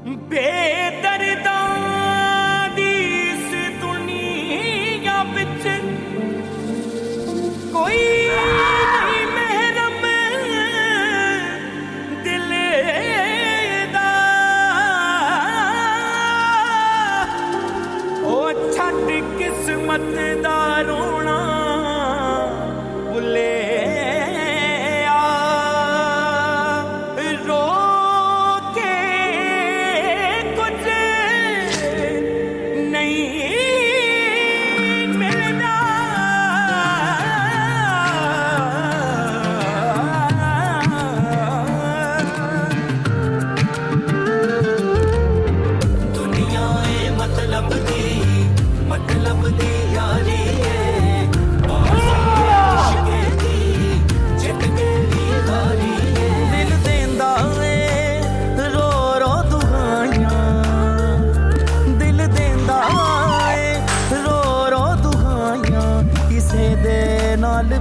बेदर्दा दी इस दुनिया विच कोई नहीं महरम दिल दा। ओ छट किस्मत दा रोना भुले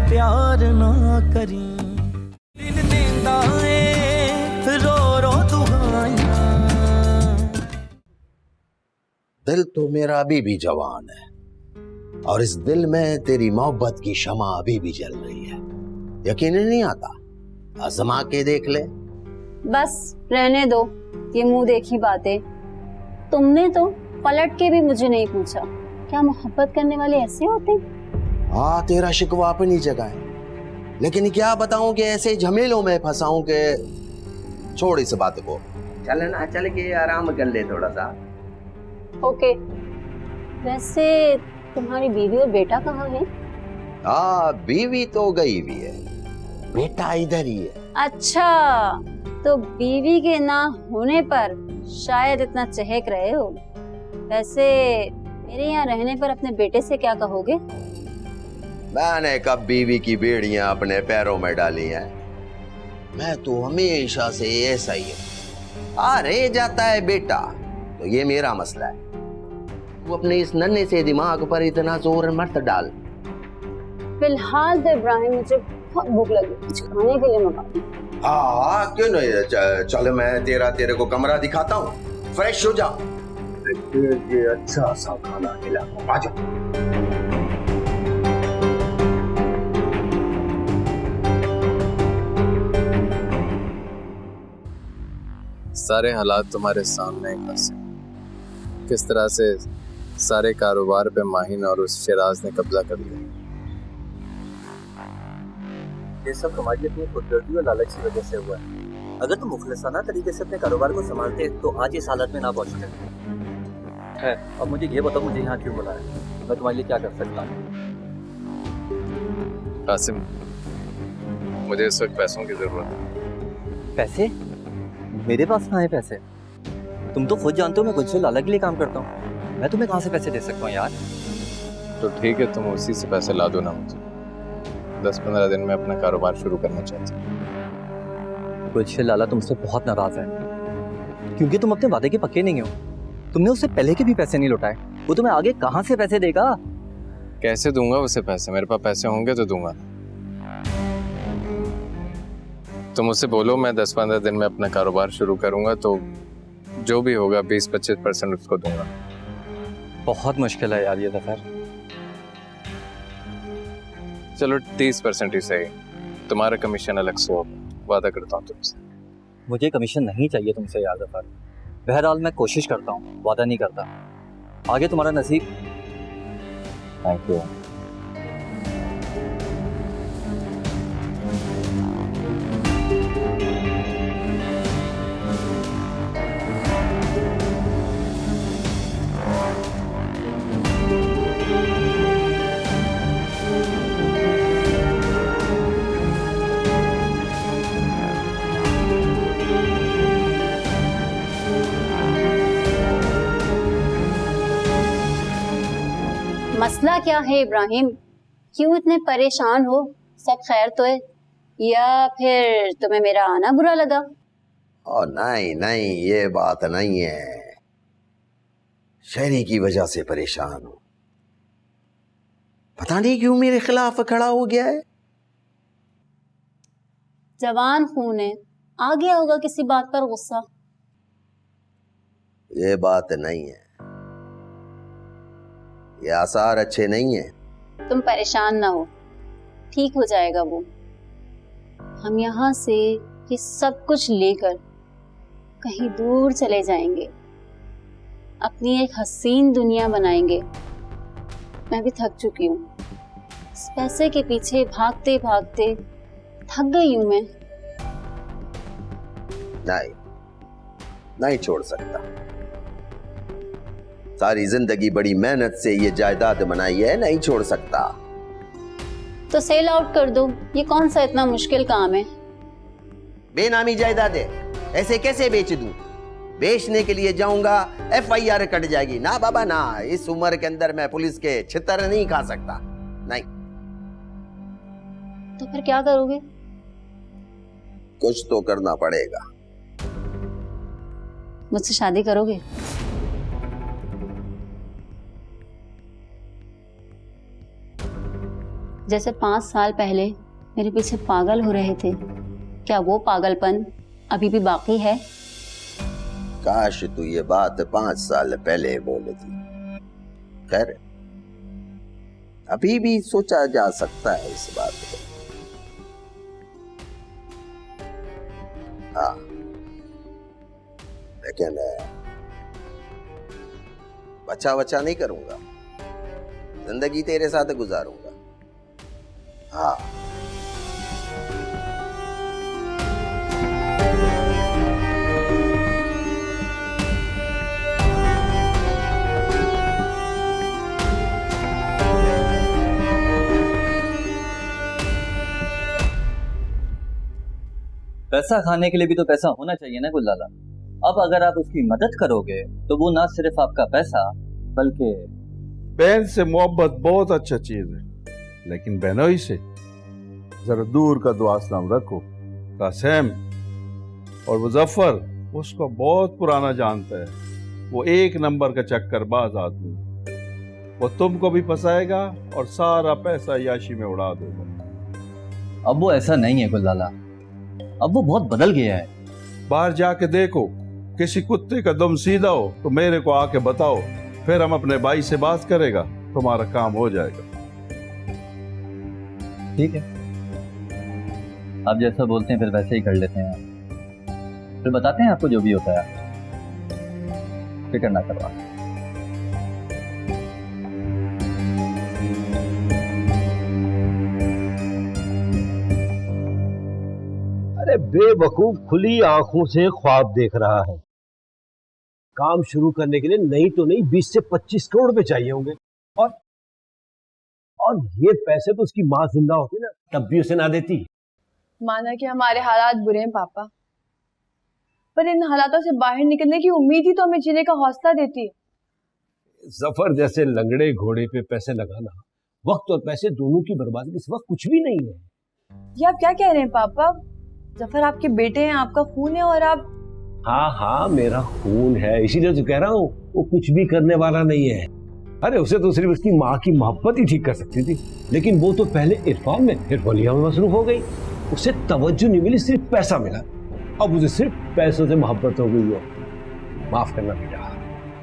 प्यार ना करी दिल देंदा ए रो रो दुआइयां। दिल तो मेरा अभी भी जवान है और इस दिल में तेरी मोहब्बत की शमा अभी भी जल रही है। यकीन नहीं आता, आजमा के देख ले। बस रहने दो ये मुंह देखी बातें। तुमने तो पलट के भी मुझे नहीं पूछा क्या मोहब्बत करने वाले ऐसे होते हैं? हाँ, तेरा शिकवा अपनी जगह है, लेकिन क्या बताऊं कि ऐसे झमेलों में फंसाऊं कि छोड़ इस बात को। चल ना, चल के आराम कर ले थोड़ा सा। ओके, वैसे तुम्हारी बीवी और बेटा कहाँ है? हाँ, बीवी तो गई हुई है, बेटा इधर ही है। अच्छा, तो बीवी के ना होने पर शायद इतना चहक रहे हो। वैसे मेरे यहाँ रहने पर अपने बेटे से क्या कहोगे? मैंने कब बीवी की बेड़ियां अपने पैरों में डाली हैं? मैं तो हमेशा से ऐसा ही है। आ रह जाता है बेटा तो ये मेरा मसला है। तू अपने इस नन्हे से दिमाग पर इतना जोर मत डाल। फिलहाल तो इब्राहिम मुझे बहुत भूख लगी, कुछ खाने के लिए मंगा दो। हाँ, क्यों नहीं, चल मैं तेरे को कमरा दिखाता हूँ, फ्रेश हो जा। ये अच्छा सा खाना खिलाता, आ जा। सारे हालात तुम्हारे सामने हैं। किस तरह से सारे कारोबार पे माहिन और उस शिराज ने कब्जा कर लिया। ये सब हमारी अपनी खुदगर्दी और लालच की वजह से हुआ है। अगर तुम मुखलिसाना तरीके से अपने कारोबार को संभालते तो आज इस हालत में ना पहुंचते। है, अब मुझे ये बताओ, मुझे यहाँ क्यों बुलाया? मैं तुम्हारे लिए क्या कर सकता हूँ? कासिम, मुझे इस वक्त पैसों की जरूरत है। पैसे? मेरे पास कहाँ है पैसे? तुम तो खुद जानते हो मैं गुलशन लाला के लिए काम करता हूँ। मैं तुम्हें कहाँ से पैसे दे सकता हूँ यार? तो ठीक है, तुम उसी से पैसे ला दो ना मुझे। 10-15 दिन में अपना कारोबार शुरू करना चाहता हूँ। गुलशन लाला तुमसे बहुत नाराज है क्योंकि तुम अपने वादे के पक्के नहीं हो। तुमने उससे पहले के भी पैसे नहीं लौटाए, वो तुम्हें आगे कहाँ से पैसे देगा? कैसे दूंगा उसे पैसे? मेरे पास पैसे होंगे तो दूंगा। तुम उससे बोलो मैं 10-15 दिन में अपना कारोबार शुरू करूंगा, तो जो भी होगा 20-25% उसको दूंगा। बहुत मुश्किल है यार ये दफर। चलो 30% ही सही, तुम्हारा कमीशन अलग से होगा, वादा करता हूँ तुमसे। मुझे कमीशन नहीं चाहिए तुमसे यार दफर। बहरहाल मैं कोशिश करता हूँ, वादा नहीं करता। आगे तुम्हारा नसीब। Thank you. मसला क्या है इब्राहिम? क्यों इतने परेशान हो? सब खैर तो है या फिर तुम्हें मेरा आना बुरा लगा? ओ नहीं नहीं, ये बात नहीं है। शहरी की वजह से परेशान हूं। पता नहीं क्यों मेरे खिलाफ खड़ा हो गया है। जवान खून है, आ गया होगा किसी बात पर गुस्सा। ये बात नहीं है, ये आसार अच्छे नहीं है। तुम परेशान ना हो, ठीक हो जाएगा वो। हम यहाँ से ये सब कुछ लेकर कहीं दूर चले जाएंगे, अपनी एक हसीन दुनिया बनाएंगे। मैं भी थक चुकी हूँ, इस पैसे के पीछे भागते भागते थक गई हूँ मैं। नहीं, नहीं छोड़ सकता। सारी जिंदगी बड़ी मेहनत से ये जायदाद बनाई है, नहीं छोड़ सकता। तो सेल आउट कर दो, ये कौन सा इतना मुश्किल काम है। बेनामी जायदाद है, ऐसे कैसे बेच दूं? बेचने के लिए जाऊंगा FIR कट जाएगी। ना बाबा ना, इस उम्र के अंदर मैं पुलिस के छितर नहीं खा सकता। नहीं। तो फिर क्या करोगे? कुछ तो करना पड़ेगा। मुझसे शादी करोगे? जैसे 5 साल पहले मेरे पीछे पागल हो रहे थे, क्या वो पागलपन अभी भी बाकी है? काश तू ये बात 5 साल पहले बोली थी। खैर, अभी भी सोचा जा सकता है इस बात को। हाँ, लेकिन बचा बचा नहीं करूंगा, जिंदगी तेरे साथ गुजारूंगा। हाँ, पैसा खाने के लिए भी तो पैसा होना चाहिए ना गुल्लाला। अब अगर आप उसकी मदद करोगे तो वो ना सिर्फ आपका पैसा बल्कि बहन से मोहब्बत बहुत अच्छा चीज है, लेकिन बहनोई से जरा दूर का दुआसलाम रखो। कासिम और मुजफ्फर उसको बहुत पुराना जानता है, वो 1 नंबर का चक्करबाज आदमी। वो तुमको भी फंसाएगा और सारा पैसा याशी में उड़ा देगा। अब वो ऐसा नहीं है गुल्लाला, अब वो बहुत बदल गया है। बाहर जाके देखो, किसी कुत्ते का दम सीधा हो तो मेरे को आके बताओ, फिर हम अपने भाई से बात करेगा, तुम्हारा काम हो जाएगा। ठीक है, आप जैसा बोलते हैं फिर वैसे ही कर लेते हैं। फिर बताते हैं आपको जो भी होता है, फिक्र ना करवा। अरे बेवकूफ खुली आंखों से ख्वाब देख रहा है। काम शुरू करने के लिए नहीं तो नहीं 20 से 25 करोड़ रुपए चाहिए होंगे, और ये पैसे तो उसकी माँ जिंदा होती ना तब भी उसे ना देती। माना कि हमारे हालात बुरे हैं पापा, पर इन हालातों से बाहर निकलने की उम्मीद ही तो हमें जीने का हौसला देती है। जफर जैसे लंगड़े घोड़े पे पैसे लगाना वक्त और पैसे दोनों की बर्बादी इस वक्त कुछ भी नहीं है। ये आप क्या कह रहे हैं पापा? जफर आपके बेटे हैं, आपका खून है, और आप। हाँ हाँ, मेरा खून है, इसीलिए तो कह रहा हूँ वो कुछ भी करने वाला नहीं है। अरे उसे तो सिर्फ उसकी माँ की मोहब्बत ही ठीक कर सकती थी, लेकिन वो तो पहले इरफान में फिर वलिया में मसरूफ हो गई। उसे तवज्जो नहीं मिली, सिर्फ पैसा मिला। अब उसे सिर्फ पैसों से मोहब्बत हो गई हो। माफ करना बेटा,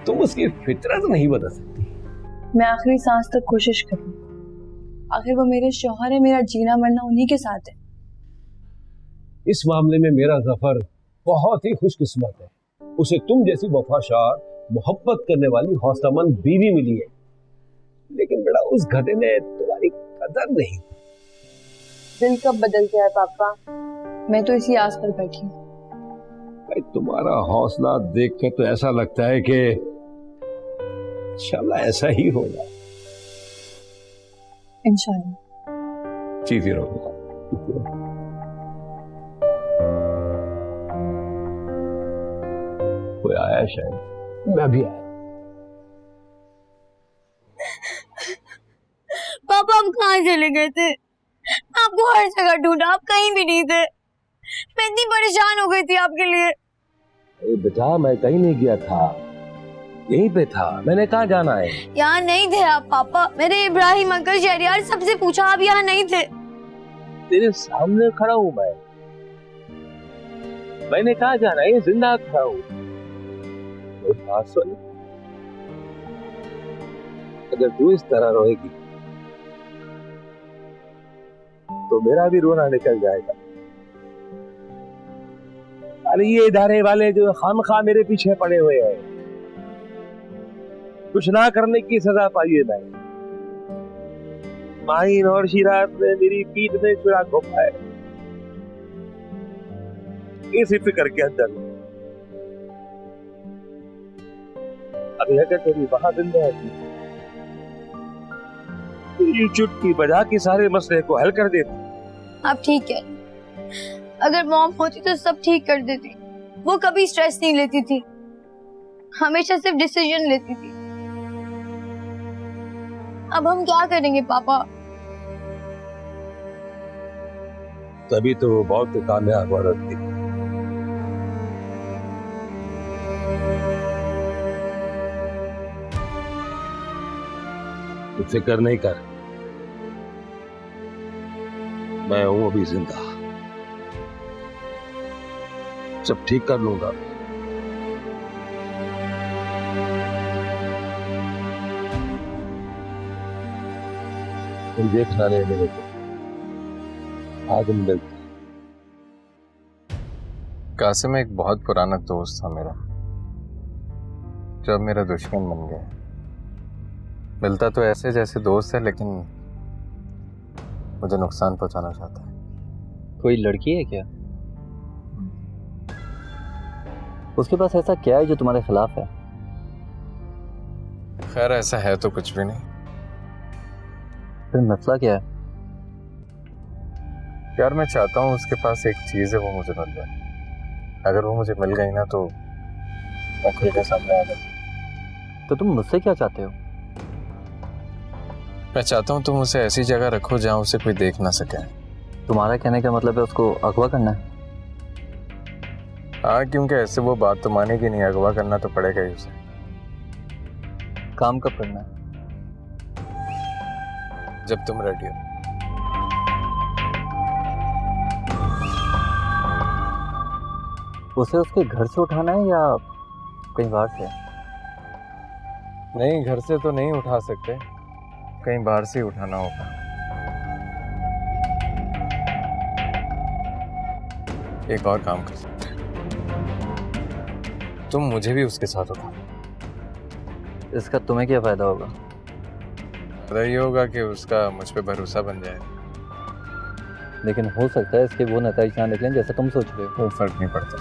तुम उसकी फितरत नहीं बदल सकती। मैं आखिरी सांस तक कोशिश करूँ, आखिर वो मेरे शौहर है, मेरा जीना मरना उन्हीं के साथ है। इस मामले में मेरा जफर बहुत ही खुशकिस्मत है, उसे तुम जैसी वफादार मोहब्बत करने वाली हौसलामंद बीवी मिली है। लेकिन बेटा उस गधे ने तुम्हारी कदर नहीं। दिल कब बदल गया है पापा? मैं तो इसी आस पर बैठी हूँ। भाई तुम्हारा हौसला देखकर तो ऐसा लगता है कि इंशाल्लाह ऐसा ही होगा। इंशाल्लाह। जीती रहो। कोई आया शायद, मैं भी आया। पापा आप कहाँ चले गए थे? आपको हर जगह ढूंढा, आप कहीं भी नहीं थे। मैं इतनी परेशान हो गई थी आपके लिए। अरे बेटा मैं कहीं नहीं गया था, यहीं पे था। मैंने कहाँ जाना है? यहाँ नहीं थे आप पापा। मेरे इब्राहिम अंकल शहरियार सबसे पूछा, आप यहाँ नहीं थे। तेरे सामने खड़ा हूँ मैंने कहाँ जाना है? जिंदा खड़ा हूँ। बात सुन, अगर तू इस तरह रोएगी तो मेरा भी रोना निकल जाएगा। अरे ये इदारे वाले जो खामखा मेरे पीछे पड़े हुए हैं, कुछ ना करने की सजा पाई है मैंने। माहिन और शिराज ने मेरी पीठ में छुरा घोंपा है। इसी फिक्र के अंदर अभी अगर तेरी वहां जिंदा है तो ये चुटकी बजा के सारे मसले को हल कर देती। आप ठीक है, अगर मॉम होती तो सब ठीक कर देती। वो कभी स्ट्रेस नहीं लेती थी, हमेशा सिर्फ डिसीजन लेती थी। अब हम क्या करेंगे पापा? तभी तो वो बहुत कामयाब औरत थी। तू फिक्र नहीं कर, मैं हूं अभी जिंदा, सब ठीक कर लूंगा। तुम देखना नहीं मेरे को, आज हम मिलते। कासिम एक बहुत पुराना दोस्त था मेरा, जो अब मेरा दुश्मन बन गया। मिलता तो ऐसे जैसे दोस्त है, लेकिन मुझे नुकसान पहुंचाना चाहता है। कोई लड़की है क्या? उसके पास ऐसा क्या है जो तुम्हारे खिलाफ है? खैर ऐसा है तो कुछ भी नहीं। फिर मसला क्या है? यार मैं चाहता हूँ उसके पास एक चीज़ है, वो मुझे मिल जाए। अगर वो मुझे मिल गई ना तो मैं खुल के सामने आ जाऊँ। तो तुम मुझसे क्या चाहते हो? मैं चाहता हूँ तुम उसे ऐसी जगह रखो जहाँ उसे कोई देख ना सके। तुम्हारा कहने का मतलब है उसको अगवा करना है? हाँ, क्योंकि ऐसे वो बात तो मानेगी नहीं, अगवा करना तो पड़ेगा ही उसे। काम कब करना है? जब तुम रेडी हो। उसे उसके घर से उठाना है या कहीं बाहर से? नहीं, घर से तो नहीं उठा सकते, कहीं बाहर से ही उठाना होगा। एक और काम कर सकते हैं, तुम मुझे भी उसके साथ उठाओ। इसका तुम्हें क्या फायदा होगा? फायदा ये होगा कि उसका मुझ पे भरोसा बन जाए। लेकिन हो सकता है इसके वो नतीजे ना निकलें जैसा तुम सोच रहे हो। वो फर्क नहीं पड़ता,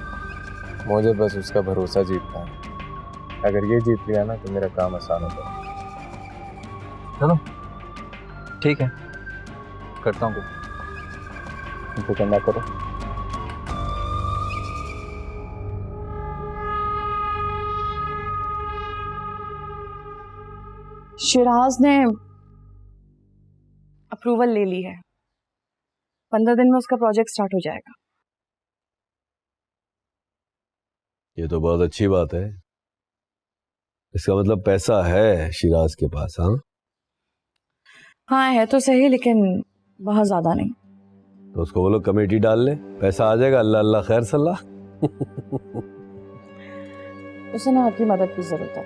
मुझे बस उसका भरोसा जीतना है। अगर ये जीत लिया ना तो मेरा काम आसान हो जाएगा। चलो ठीक है, करता हूँ कुछ, फिक्र ना करो। शिराज ने अप्रूवल ले ली है, 15 दिन में उसका प्रोजेक्ट स्टार्ट हो जाएगा। ये तो बहुत अच्छी बात है। इसका मतलब पैसा है शिराज के पास। हाँ हाँ है तो सही, लेकिन बहुत ज्यादा नहीं। तो उसको बोलो कमेटी डाल ले, पैसा आ जाएगा। अल्लाह अल्लाह खैर सल्लाह। उसे ना आपकी मदद की जरूरत है।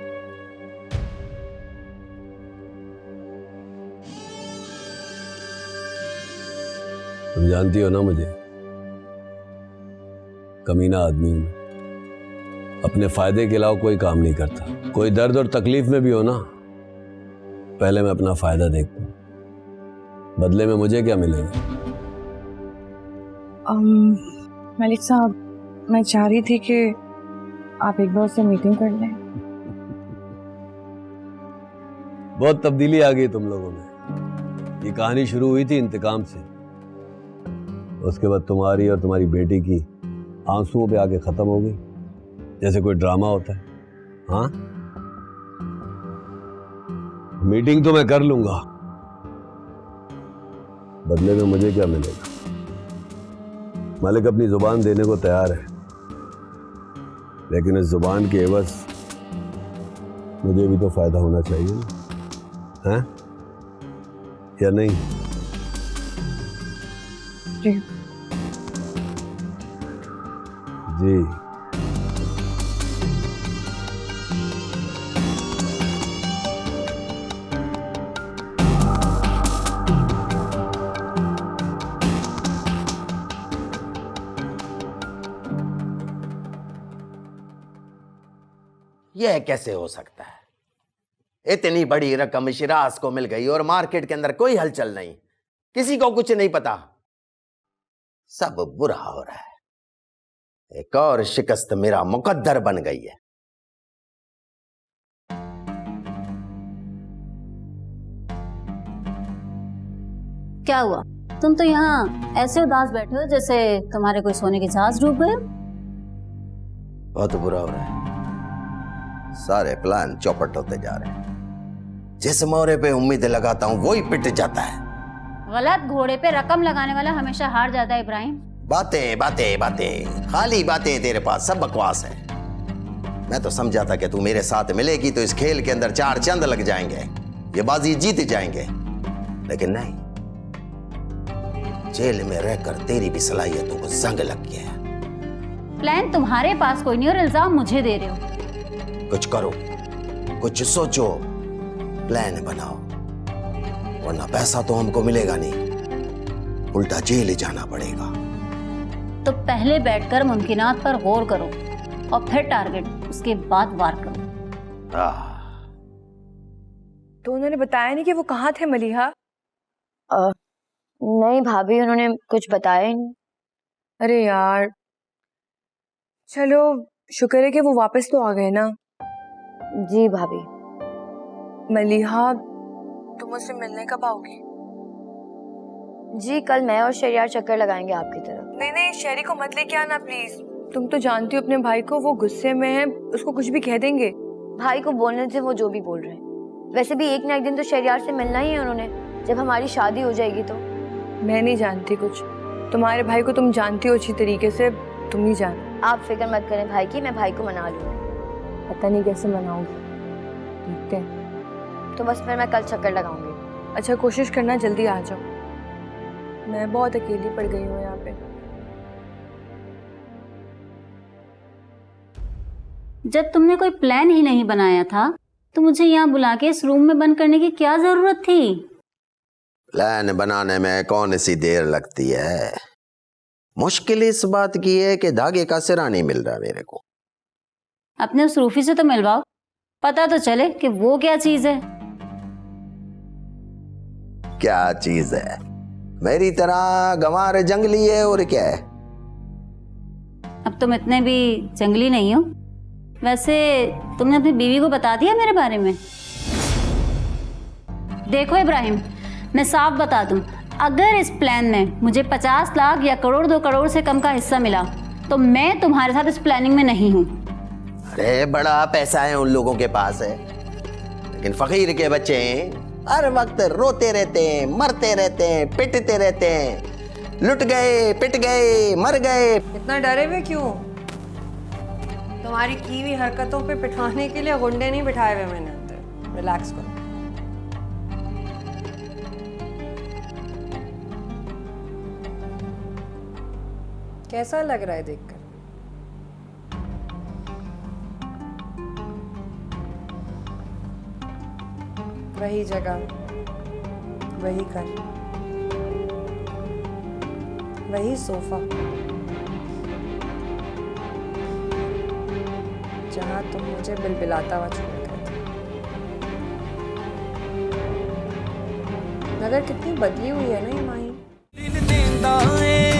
तुम जानती हो ना मुझे, कमीना आदमी हूं, अपने फायदे के अलावा कोई काम नहीं करता। कोई दर्द और तकलीफ में भी हो ना, पहले मैं अपना फायदा देखता हूं, बदले में मुझे क्या मिलेगा। मलिक साहब, मैं चाह रही थी कि आप एक बार से मीटिंग कर लें। बहुत तब्दीली आ गई तुम लोगों में। ये कहानी शुरू हुई थी इंतकाम से, उसके बाद तुम्हारी और तुम्हारी बेटी की आंसुओं पे आके खत्म हो गई, जैसे कोई ड्रामा होता है। हाँ, मीटिंग तो मैं कर लूंगा, बदले में मुझे क्या मिलेगा। मालिक अपनी जुबान देने को तैयार है, लेकिन इस जुबान के एवज मुझे भी तो फायदा होना चाहिए ना, हैं? या नहीं? जी जी। यह कैसे हो सकता है? इतनी बड़ी रकम शिराज को मिल गई और मार्केट के अंदर कोई हलचल नहीं, किसी को कुछ नहीं पता। सब बुरा हो रहा है। एक और शिकस्त मेरा मुकद्दर बन गई है। क्या हुआ? तुम तो यहाँ ऐसे उदास बैठे हो जैसे तुम्हारे कोई सोने के जहाज डूब गए। बहुत बुरा हो रहा है। सारे प्लान चौपट होते जा रहे हैं। जिस मोरे पे उम्मीद लगाता हूँ वही पिट जाता है। गलत घोड़े पे रकम लगाने वाला हमेशा हार जाता है इब्राहिम। बातें बातें बातें, खाली बातें तेरे पास, सब बकवास है। मैं तो समझा था कि तू मेरे साथ मिलेगी तो इस खेल के अंदर 4 चांद लग जाएंगे, ये बाजी जीत जाएंगे, लेकिन नहीं। जेल में रहकर तेरी भी सलाहियतों को जंग लग गया है। प्लान तुम्हारे पास कोई नहीं और इल्जाम मुझे दे रहे हो। कुछ करो, कुछ सोचो, प्लान बनाओ, वरना पैसा तो हमको मिलेगा नहीं, उल्टा जेल जाना पड़ेगा। तो पहले बैठकर मुमकिनात पर गौर करो और फिर टारगेट, उसके बाद वार करो। तो उन्होंने बताया नहीं कि वो कहाँ थे मलिहा? नहीं भाभी, उन्होंने कुछ बताया ही नहीं। अरे यार, चलो शुक्र है कि वो वापस तो आ गए ना। जी भाभी। मलिहा, तुम मुझसे मिलने कब आओगी? जी कल मैं और शरियार चक्कर लगाएंगे आपकी तरफ। नहीं नहीं, शहरी को मत लेके आना प्लीज। तुम तो जानती हो अपने भाई को, वो गुस्से में है, उसको कुछ भी कह देंगे। भाई को बोलने से वो जो भी बोल रहे हैं। वैसे भी एक ना एक दिन तो शरियार से मिलना ही है उन्होंने, जब हमारी शादी हो जाएगी तो। मैं नहीं जानती कुछ, तुम्हारे भाई को तुम जानती हो अच्छी तरीके से, तुम ही जानो। आप फिक्र मत करें भाई की, मैं भाई को मना लूंगी। पता नहीं कैसे मनाऊंगी, देखते हैं। तो बस फिर मैं कल चक्कर लगाऊंगी। अच्छा कोशिश करना जल्दी आ जाओ, मैं बहुत अकेली पड़ गई हूँ यहाँ पे। जब तुमने कोई प्लान ही नहीं बनाया था तो मुझे यहाँ बुला के इस रूम में बंद करने की क्या जरूरत थी? प्लान बनाने में कौन सी देर लगती है। मुश्किल इस बात की है कि धागे का सिरा नहीं मिल रहा मेरे को। अपने उस रूफी से तो मिलवाओ, पता तो चले कि वो क्या चीज है। क्या चीज है? मेरी तरह गंवार जंगली है और क्या है? अब तुम इतने भी जंगली नहीं हो। वैसे तुमने अपनी बीवी को बता दिया मेरे बारे में? देखो इब्राहिम, मैं साफ बता दूं, अगर इस प्लान में मुझे 50 लाख या करोड़ 2 करोड़ से कम का हिस्सा मिला तो मैं तुम्हारे साथ इस प्लानिंग में नहीं हूं। अरे बड़ा पैसा है उन लोगों के पास है, लेकिन फकीर के बच्चे हर वक्त रोते रहते हैं, मरते रहते हैं, पिटते रहते हैं। लुट गए, पिट गए, मर गए। इतना डरे हुए क्यों? तुम्हारी की हुई हरकतों पे पिटवाने के लिए गुंडे नहीं बिठाए हुए मैंने अंदर। रिलैक्स करो। कैसा लग रहा है देखकर? वही जगह, वही घर, वही सोफा जहां तुम मुझे बिलबिलाता हुआ छोड़ गए थे। नगर कितनी बदली हुई है ना ये माही। दिल देंदा है